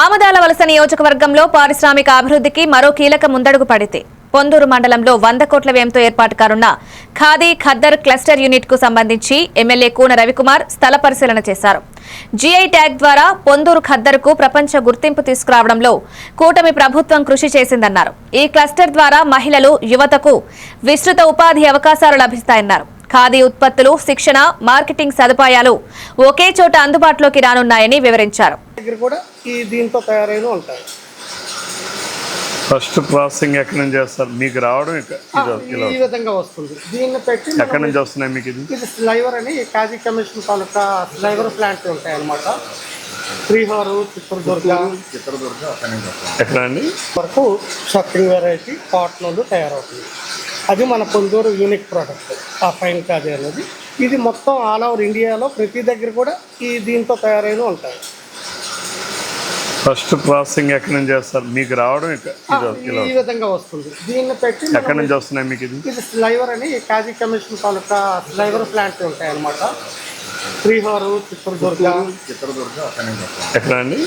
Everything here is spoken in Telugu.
ఆమదాల వలస నియోజకవర్గంలో పారిశ్రామిక అభివృద్ధికి మరో కీలక ముందడుగు పడితే పొందూరు మండలంలో 100 కోట్ల వ్యయంతో ఏర్పాటు కానున్న ఖాదీ ఖద్దర్ క్లస్టర్ యూనిట్ కు సంబంధించి ఎమ్మెల్యే కూన రవికుమార్ స్థల పరిశీలన చేశారు. జీఐ ట్యాగ్ ద్వారా పొందూరు ఖద్దర్ కు ప్రపంచ గుర్తింపు తీసుకురావడంలో కూటమి ప్రభుత్వం కృషి చేసిందన్నారు. ఈ క్లస్టర్ ద్వారా మహిళలు, యువతకు విస్తృత ఉపాధి అవకాశాలు లభిస్తాయన్నారు. ఖాదీ ఉత్పత్తులు, శిక్షణ, మార్కెటింగ్ సదుపాయాలు ఒకే చోట అందుబాటులోకి రానున్నాయని వివరించారు. దీంతో తయారైన ఉంటాయి. ఫస్ట్ ప్రాసెసింగ్ ఎక్కడి నుంచి చేస్తారు? మీకు రావడం ఈ విధంగా వస్తుంది. దీన్ని పెట్టి ఎక్కడి నుంచి వస్తున్నాయి మీకు? ఇది స్లైవర్ అని ఖాదీ కమిషన్ తాలూకా స్లైవర్ ప్లాంట్ ఉంటాయి అన్నమాట. శ్రీహారు, చిత్రదుర్గ ఎక్కడ అండి వరకు షాపింగ్ వెరైటీ కాటన్ తయారవుతుంది. అది మన పొందూరు యూనిక్ ప్రోడక్ట్ ఆ ఫైన్ ఖాదీ అనేది. ఇది మొత్తం ఆల్ ఓవర్ ఇండియాలో ప్రతి దగ్గర కూడా దీంతో తయారైన ఉంటాయి. ఫస్ట్ ప్రాసెసింగ్ ఎక్కడి నుంచి చేస్తారు? మీకు రావడం ఈ విధంగా వస్తుంది. దీన్ని పెట్టి ఎక్కడి నుంచి వస్తున్నాయి మీకు? ఇది స్లైవర్ అని ఖాదీ కమిషన్ తాలూకా స్లైవర్ ప్లాంట్ ఉంటాయి అన్నమాట. శ్రీహారు, చిత్రదుర్గ ఎక్కడ అండి